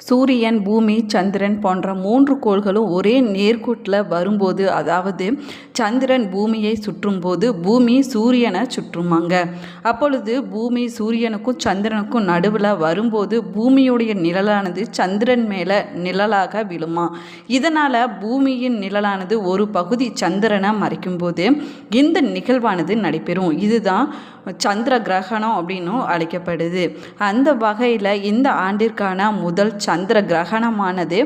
சூரியன், பூமி, சந்திரன் போன்ற 3 கோள்களும் ஒரே நேர்கோட்டில் வரும்போது, அதாவது சந்திரன் பூமியை சுற்றும்போது பூமி சூரியனை சுற்றுமாங்க. அப்பொழுது பூமி சூரியனுக்கும் சந்திரனுக்கும் நடுவில் வரும்போது பூமியுடைய நிழலானது சந்திரன் மேலே நிழலாக விழுமா. இதனால் பூமியின் நிழலானது ஒரு பகுதி சந்திரனை மறைக்கும்போது இந்த நிகழ்வானது நடைபெறும். இதுதான் சந்திர கிரகணம் அப்படின்னும் அழைக்கப்படுது. அந்த வகையில் இந்த ஆண்டிற்கான முதல் சந்திர கிரகணமானது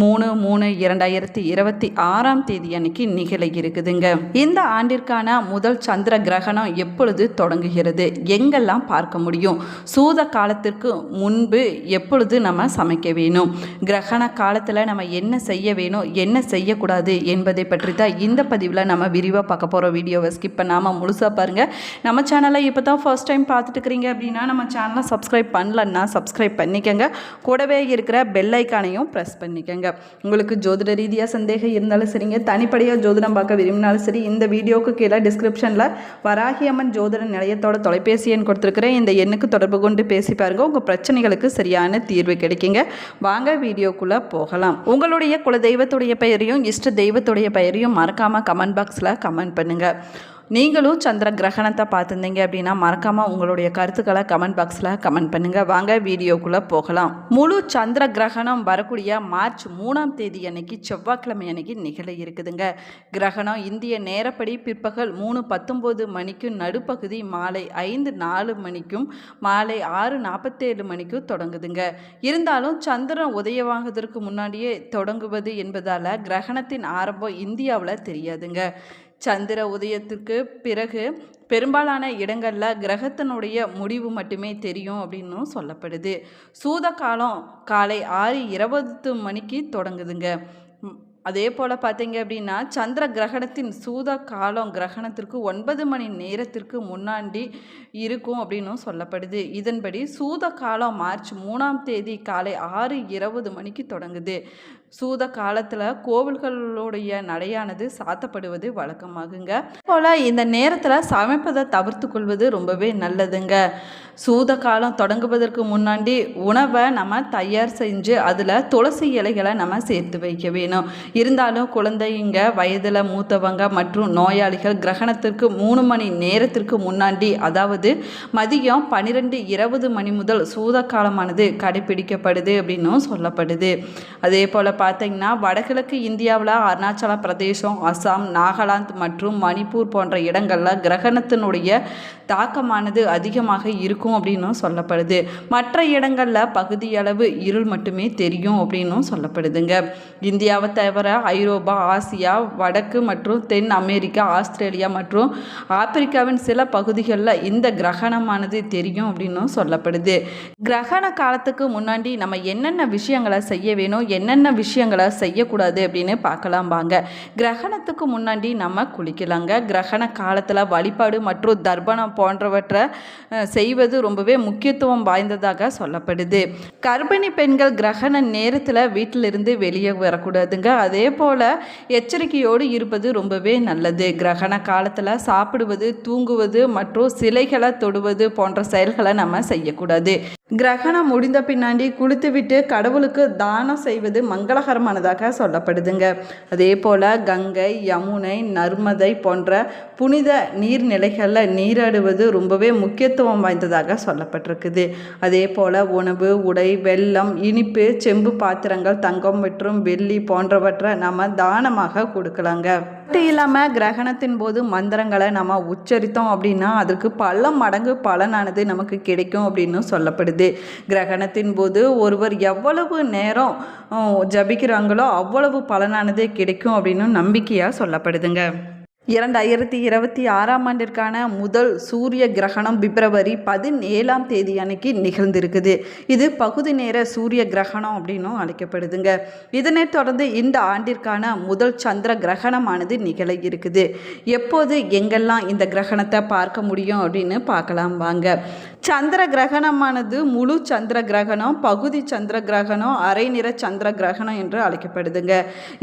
3/3/2026 அன்னைக்கு நிகழ இருக்குதுங்க. இந்த ஆண்டிற்கான முதல் சந்திர கிரகணம் எப்பொழுது தொடங்குகிறது, எங்கெல்லாம் பார்க்க முடியும், சூத காலத்திற்கு முன்பு எப்பொழுது நம்ம சமைக்க வேணும், கிரகண காலத்தில் நம்ம என்ன செய்ய வேணும், என்ன செய்யக்கூடாது என்பதை பற்றி தான் இந்த பதிவில் நம்ம விரிவாக பார்க்க போகிறோம். வீடியோவை ஸ்கிப் பண்ணாமல் முழுசாக பாருங்கள். நம்ம சேனலை இப்போ தான் ஃபர்ஸ்ட் டைம் பார்த்துட்டு இருக்கிறீங்க அப்படின்னா நம்ம சேனலை சப்ஸ்கிரைப் பண்ணலன்னா சப்ஸ்கிரைப் பண்ணிக்கோங்க. கூடவே இருக்கிற பெல் ஐக்கானையும் ப்ரெஸ் பண்ணிக்கோங்க. உங்களுக்கு ஜோதிட ரீதியாக சந்தேகம் இருந்தாலும் சரிங்க, தனிப்படையாக ஜோதிடம் பார்க்க விரும்பினாலும் சரி, இந்த வீடியோவுக்கு கீழே டிஸ்கிரிப்ஷனில் வராகி அம்மன் ஜோதிட நிலையத்தோட தொலைபேசி எண் கொடுத்துருக்குறேன். இந்த எண்ணுக்கு தொடர்பு கொண்டு பேசி பாருங்கள். உங்கள் பிரச்சனைகளுக்கு சரியான தீர்வு கிடைக்குங்க. வாங்க வீடியோக்குள்ளே போகலாம். உங்களுடைய குலதெய்வத்துடைய பெயரையும் இஷ்ட தெய்வத்துடைய பெயரையும் மறக்காமல் கமெண்ட் பாக்ஸில் கமெண்ட் பண்ணுங்கள். நீங்களும் சந்திர கிரகணத்தை பார்த்துருந்தீங்க அப்படின்னா மறக்காமல் உங்களுடைய கருத்துக்களை கமெண்ட் பாக்ஸில் கமெண்ட் பண்ணுங்கள். வாங்க வீடியோக்குள்ளே போகலாம். முழு சந்திர கிரகணம் வரக்கூடிய மார்ச் 3 அன்னைக்கு செவ்வாய்க்கிழமை அன்னைக்கு நிகழ இருக்குதுங்க. கிரகணம் இந்திய நேரப்படி பிற்பகல் 3:19 மணிக்கும், நடுப்பகுதி மாலை 5:04 மணிக்கும், மாலை 6:47 மணிக்கும் தொடங்குதுங்க. இருந்தாலும் சந்திரன் உதயமாகுவதற்கு முன்னாடியே தொடங்குவது என்பதால் கிரகணத்தின் ஆரம்பம் இந்தியாவில் தெரியாதுங்க. சந்திர உதயத்துக்கு பிறகு பெரும்பாலான இடங்களில் கிரகத்தினுடைய முடிவு மட்டுமே தெரியும் அப்படின்னு சொல்லப்படுது. சூத காலம் காலை 6:20 மணிக்கு தொடங்குதுங்க. அதே போல் பார்த்தீங்க அப்படின்னா சந்திர கிரகணத்தின் சூத காலம் கிரகணத்திற்கு 9 மணி நேரத்திற்கு முன்னாடி இருக்கும் அப்படின்னு சொல்லப்படுது. இதன்படி சூத காலம் மார்ச் 3 காலை 6:20 மணிக்கு தொடங்குது. சூத காலத்தில் கோவில்களுடைய நடையானது சாத்தப்படுவது வழக்கமாகுங்க. போல் இந்த நேரத்தில் சமைப்பதை தவிர்த்து கொள்வது ரொம்பவே நல்லதுங்க. சூத காலம் தொடங்குவதற்கு முன்னாடி உணவை நம்ம தயார் செஞ்சு அதில் துளசி இலைகளை நம்ம சேர்த்து வைக்க வேணும். இருந்தாலும் குழந்தைங்க, வயதில் மூத்தவங்க மற்றும் நோயாளிகள் கிரகணத்திற்கு 3 மணி நேரத்திற்கு முன்னாடி, அதாவது மதியம் 12:20 மணி முதல் சூத காலமானது கடைபிடிக்கப்படுது அப்படின்னும் சொல்லப்படுது. அதே போல் பார்த்தீங்கன்னா வடகிழக்கு இந்தியாவில் அருணாச்சல பிரதேசம், அசாம், நாகாலாந்து மற்றும் மணிப்பூர் போன்ற இடங்களில் கிரகணத்தினுடைய தாக்கமானது அதிகமாக இருக்கும் அப்படின்னும் சொல்லப்படுது. மற்ற இடங்களில் பகுதியளவு இருள் மட்டுமே தெரியும் அப்படின்னும் சொல்லப்படுதுங்க. இந்தியாவை தவிர ஐரோப்பா, ஆசியா, வடக்கு மற்றும் தென் அமெரிக்கா, ஆஸ்திரேலியா மற்றும் ஆப்பிரிக்காவின் சில பகுதிகளில் இந்த கிரகணமானது தெரியும் அப்படின்னும் சொல்லப்படுது. கிரகண காலத்துக்கு முன்னாடி நம்ம என்னென்ன விஷயங்களை செய்ய வேணும், என்னென்ன விஷயங்களை செய்யக்கூடாது அப்படின்னு பார்க்கலாம் வாங்க. கிரகணத்துக்கு முன்னாடி நம்ம குளிக்கலாங்க. கிரகண காலத்தில் வழிபாடு மற்றும் தர்ப்பணம் போன்றவற்றை செய்வது ரொம்பவே முக்கியத்துவம் வாய்ந்ததாக சொல்லப்படுது. கர்ப்பிணி பெண்கள் கிரகண நேரத்தில் வீட்டிலிருந்து வெளியே வரக்கூடாதுங்க. அதே போல் எச்சரிக்கையோடு இருப்பது ரொம்பவே நல்லது. கிரகண காலத்தில் சாப்பிடுவது, தூங்குவது மற்றும் சிலைகளை தொடுவது போன்ற செயல்களை நம்ம செய்யக்கூடாது. கிரகணம் முடிந்த பின்னாடி குளித்துவிட்டு கடவுளுக்கு தானம் செய்வது மங்களகரமானதாக சொல்லப்படுதுங்க. அதே போல் கங்கை, யமுனை, நர்மதை போன்ற புனித நீர்நிலைகளில் நீராடுவது ரொம்பவே முக்கியத்துவம் வாய்ந்ததாக சொல்லப்பட்டிருக்குது. அதே போல் உணவு, உடை, வெல்லம், இனிப்பு, செம்பு பாத்திரங்கள், தங்கம் மற்றும் வெள்ளி போன்றவற்றை நம்ம தானமாக கொடுக்கலாங்க. மட்டும் இல்லாமல் கிரகணத்தின் போது மந்திரங்களை நம்ம உச்சரித்தோம் அப்படின்னா அதற்கு பல மடங்கு பலனானது நமக்கு கிடைக்கும் அப்படின்னு சொல்லப்படுது. கிரகணத்தின் போது ஒருவர் எவ்வளவு நேரம் ஜபிக்கிறாங்களோ அவ்வளவு பலனானது கிடைக்கும் அப்படின்னு நம்பிக்கையாக சொல்லப்படுதுங்க. 2026 முதல் சூரிய கிரகணம் பிப்ரவரி 17 அன்னைக்கு நிகழ்ந்திருக்குது. இது பகுதி நேர சூரிய கிரகணம் அப்படின்னும் அழைக்கப்படுதுங்க. இதனைத் தொடர்ந்து இந்த ஆண்டிற்கான முதல் சந்திர கிரகணமானது நிகழ இருக்குது. எப்போது எங்கெல்லாம் இந்த கிரகணத்தை பார்க்க முடியும் அப்படின்னு பார்க்கலாம் வாங்க. சந்திர கிரகணமானது முழு சந்திர கிரகணம், பகுதி சந்திர கிரகணம், அரை நிற சந்திர கிரகணம் என்று அழைக்கப்படுதுங்க.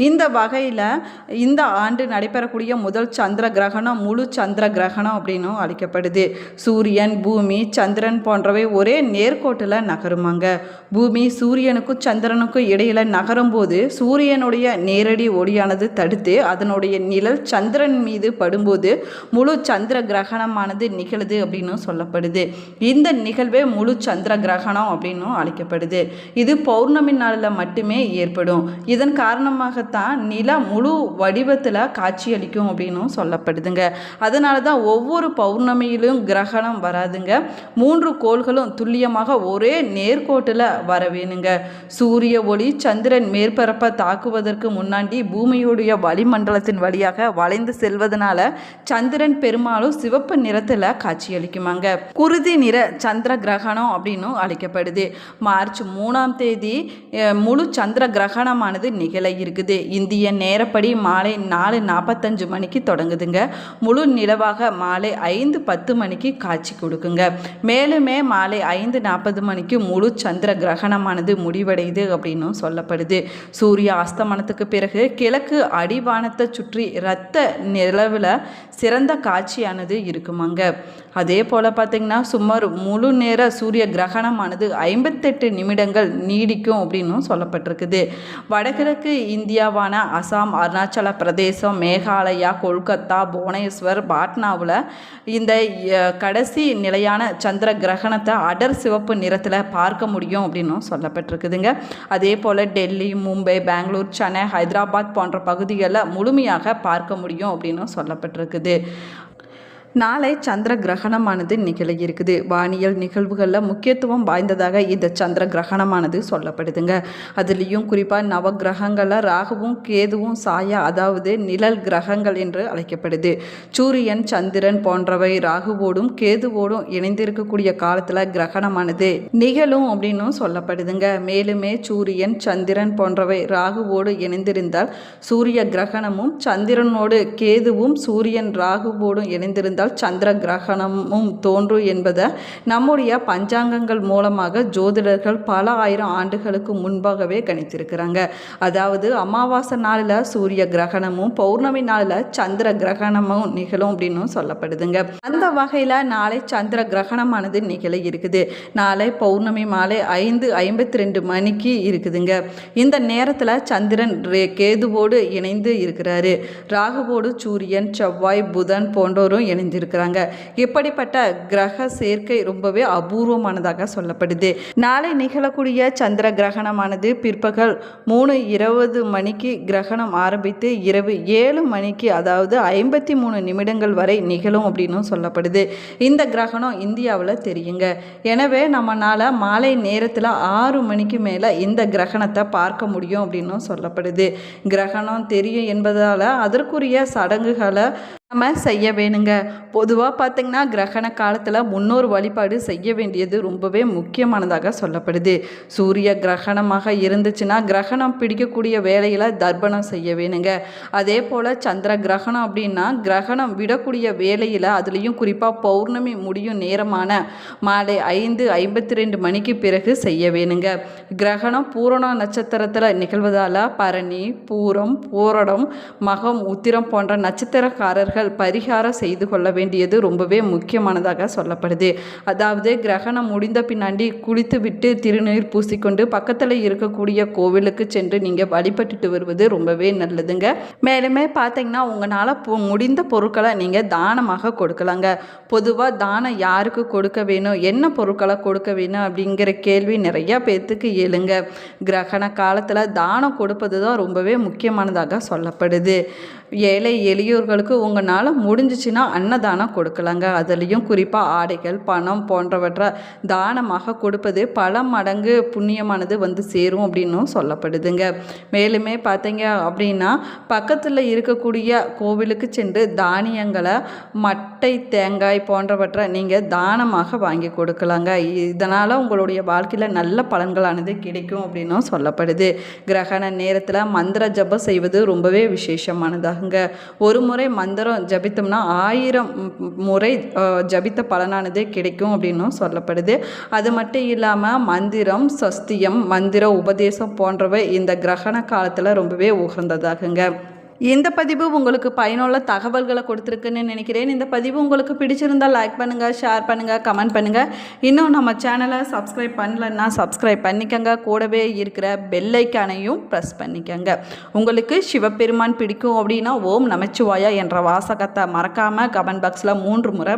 இந்த வகையில் இந்த ஆண்டு நடைபெறக்கூடிய முதல் சந்திர கிரகணம் முழு சந்திர கிரகணம் அப்படின்னும் அழைக்கப்படுது. சூரியன், பூமி, சந்திரன் போன்றவை ஒரே நேர்கோட்டில் நகருமாங்க. பூமி சூரியனுக்கும் சந்திரனுக்கும் இடையில் நகரும் போது சூரியனுடைய நேரடி ஒளியானது தடுத்து அதனுடைய நிழல் சந்திரன் மீது படும்போது முழு சந்திர கிரகணமானது நிகழுது அப்படின்னு சொல்லப்படுது. இந்த நிகழ்வே முழு சந்திர கிரகணம் அப்படின்னும் அழைக்கப்படுது. இது பௌர்ணமி நாளில் மட்டுமே ஏற்படும். இதன் காரணமாகத்தான் நிலா முழு வடிவத்தில் காட்சியளிக்கும் அப்படின்னும் சொல்லப்படுதுங்க. அதனால தான் ஒவ்வொரு பௌர்ணமியிலும் கிரகணம் வராதுங்க. 3 கோள்களும் துல்லியமாக ஒரே நேர்கோட்டில் வர வேணுங்க. சூரிய ஒளி சந்திரன் மேற்பரப்பை தாக்குவதற்கு முன்னாடி பூமியுடைய வளிமண்டலத்தின் வழியாக வளைந்து செல்வதனால சந்திரன் பெரும்பாலும் சிவப்பு நிறத்தில் காட்சியளிக்குமாங்க. குருதி நிற சந்திர கிரகணம் அப்படின்னு அழைக்கப்படுது. மார்ச் 3ஆம் தேதி முழு சந்திர கிரகணமானது நிகழ இருக்குது. இந்திய நேரப்படி மாலை 4:45 மணிக்கு தொடங்குதுங்க. முழு நிலவாக மாலை 5:10 மணிக்கு காட்சி கொடுக்குங்க. மேலுமே மாலை 5:40 மணிக்கு முழு சந்திர கிரகணமானது முடிவடையுது அப்படின்னு சொல்லப்படுது. சூரிய அஸ்தமனத்துக்கு பிறகு கிழக்கு அடிவானத்தை சுற்றி இரத்த நிலவில் சிறந்த காட்சியானது இருக்குமாங்க. அதே போல் பார்த்திங்கன்னா சுமார் முழு நேர சூரிய கிரகணமானது 58 நிமிடங்கள் நீடிக்கும் அப்படின்னும் சொல்லப்பட்டிருக்குது. வடகிழக்கு இந்தியாவான அசாம், அருணாச்சல பிரதேசம், மேகாலயா, கொல்கத்தா, புவனேஸ்வர், பாட்னாவில் இந்த கடைசி நிலையான சந்திர கிரகணத்தை அடர் சிவப்பு நிறத்தில் பார்க்க முடியும் அப்படின்னும் சொல்லப்பட்டிருக்குதுங்க. அதே போல் டெல்லி, மும்பை, பெங்களூர், சென்னை, ஹைதராபாத் போன்ற பகுதிகளில் முழுமையாக பார்க்க முடியும் அப்படின்னும் சொல்லப்பட்டிருக்குது. நாளை சந்திர கிரகணமானது நிகழ இருக்குது. வானியல் நிகழ்வுகளில் முக்கியத்துவம் வாய்ந்ததாக இந்த சந்திர கிரகணமானது சொல்லப்படுதுங்க. அதுலேயும் குறிப்பாக நவ கிரகங்களில் ராகுவும் கேதுவும் சாயா, அதாவது நிழல் கிரகங்கள் என்று அழைக்கப்படுது. சூரியன், சந்திரன் போன்றவை ராகுவோடும் கேதுவோடும் இணைந்திருக்கக்கூடிய காலத்தில் கிரகணமானது நிகழும் அப்படின்னும் சொல்லப்படுதுங்க. மேலுமே சூரியன், சந்திரன் போன்றவை ராகுவோடு இணைந்திருந்தால் சூரிய கிரகணமும், சந்திரனோடு கேதுவும் சூரியன் ராகுவோடும் இணைந்திருந்தால் சந்திர கிரகணமும் தோன்றும் என்பதை நம்முடைய பஞ்சாங்கங்கள் மூலமாக ஜோதிடர்கள் பல ஆயிரம் ஆண்டுகளுக்கு முன்பாகவே கணித்திருக்கிறாங்க. அதாவது அமாவாசை நாளில் சூரிய கிரகணமும் பௌர்ணமி நாளில் சந்திர கிரகணமும் நிகழும் அப்படின்னு சொல்லப்படுதுங்க. அந்த வகையில் நாளை சந்திர கிரகணமானது நிகழ இருக்குது. நாளை பௌர்ணமி மாலை 5:52 மணிக்கு இருக்குதுங்க. இந்த நேரத்தில் சந்திரன் கேதுவோடு இணைந்து இருக்கிறாரு. ராகுவோடு சூரியன், செவ்வாய், புதன் போன்றோரும் இணைந்து இருக்கிறாங்க. இப்படிப்பட்ட கிரக சேர்க்கை ரொம்பவே அபூர்வமானதாக சொல்லப்படுது. நாளை நிகழக்கூடிய சந்திர கிரகணமானது பிற்பகல் 3:20 மணிக்கு கிரகணம் ஆரம்பித்து இரவு 7 மணிக்கு, அதாவது 53 நிமிடங்கள் வரை நிகழும் அப்படின்னு சொல்லப்படுது. இந்த கிரகணம் இந்தியாவில் தெரியுங்க. எனவே நம்மளால் மாலை நேரத்தில் 6 மணிக்கு மேலே இந்த கிரகணத்தை பார்க்க முடியும் அப்படின்னு சொல்லப்படுது. கிரகணம் தெரியும் என்பதால் அதற்குரிய சடங்குகளை நம்ம செய்ய வேணுங்க. பொதுவாக பார்த்திங்கன்னா கிரகண காலத்தில் முன்னோர் வழிபாடு செய்ய வேண்டியது ரொம்பவே முக்கியமானதாக சொல்லப்படுது. சூரிய கிரகணமாக இருந்துச்சுன்னா கிரகணம் பிடிக்கக்கூடிய வேலையில் தர்ப்பணம் செய்ய வேணுங்க. அதே போல் சந்திர கிரகணம் அப்படின்னா கிரகணம் விடக்கூடிய வேலையில், அதுலேயும் குறிப்பாக பௌர்ணமி முடியும் நேரமான மாலை 5:52 மணிக்கு பிறகு செய்ய வேணுங்க. கிரகணம் பூரண நட்சத்திரத்தில் நிகழ்வதால் பரணி, பூரம், பூரடம், மகம், உத்திரம் போன்ற நட்சத்திரக்காரர்கள் பரிகாரம் செய்து கொள்ள வேண்டியது ரொம்பவே முக்கியமானதாக சொல்லப்படுது. அதாவது கிரகணம் முடிந்த பின்னாடி குளித்து விட்டு திருநீர் பூசிக்கொண்டு பக்கத்தில் இருக்கக்கூடிய கோவிலுக்கு சென்று நீங்கள் வழிபட்டுட்டு வருவது ரொம்பவே நல்லதுங்க. மேலுமே பார்த்தீங்கன்னா உங்களால் முடிந்த பொருட்களை நீங்கள் தானமாக கொடுக்கலாங்க. பொதுவாக தானம் யாருக்கு கொடுக்க வேணும், என்ன பொருட்களை கொடுக்க வேணும் அப்படிங்கிற கேள்வி நிறையா பேர்த்துக்கு எழுங்க. கிரகண காலத்தில் தானம் கொடுப்பது தான் ரொம்பவே முக்கியமானதாக சொல்லப்படுது. ஏழை எளியோர்களுக்கு உங்களால் முடிஞ்சிச்சுன்னா அன்னதானம் கொடுக்கலாங்க. அதுலேயும் குறிப்பாக ஆடைகள், பணம் போன்றவற்றை தானமாக கொடுப்பது பல மடங்கு புண்ணியமானது வந்து சேரும் அப்படின்னும் சொல்லப்படுதுங்க. மேலுமே பார்த்தீங்க அப்படின்னா பக்கத்தில் இருக்கக்கூடிய கோவிலுக்கு சென்று தானியங்களை, மட்டை, தேங்காய் போன்றவற்றை நீங்கள் தானமாக வாங்கி கொடுக்கலாங்க. இதனால் உங்களுடைய வாழ்க்கையில் நல்ல பலன்களானது கிடைக்கும் அப்படின்னும் சொல்லப்படுது. கிரகண நேரத்தில் மந்திர ஜபம் செய்வது ரொம்பவே விசேஷமானதாகுங்க. ஒரு முறை மந்திரம் மந்திரம் ஜபித்தோம்னா 1000 முறை ஜபித்த பலனானது கிடைக்கும் அப்படின்னும் சொல்லப்படுது. அது மட்டும் இல்லாமல் மந்திரம், சஸ்தியம், மந்திர உபதேசம் போன்றவை இந்த கிரகண காலத்தில் ரொம்பவே உகந்ததாகுங்க. இந்த பதிவு உங்களுக்கு பயனுள்ள தகவல்களை கொடுத்துருக்குன்னு நினைக்கிறேன். இந்த பதிவு உங்களுக்கு பிடிச்சிருந்தால் லைக் பண்ணுங்கள், ஷேர் பண்ணுங்கள், கமெண்ட் பண்ணுங்கள். இன்னும் நம்ம சேனலை சப்ஸ்கிரைப் பண்ணலன்னா சப்ஸ்கிரைப் பண்ணிக்கங்க. கூடவே இருக்கிற பெல் ஐக்கானையும் ப்ரெஸ் பண்ணிக்கங்க. உங்களுக்கு சிவபெருமான் பிடிக்கும் அப்படின்னா ஓம் நமச்சிவாயா என்ற வாசகத்தை மறக்காமல் கமெண்ட் பாக்ஸில் 3 முறை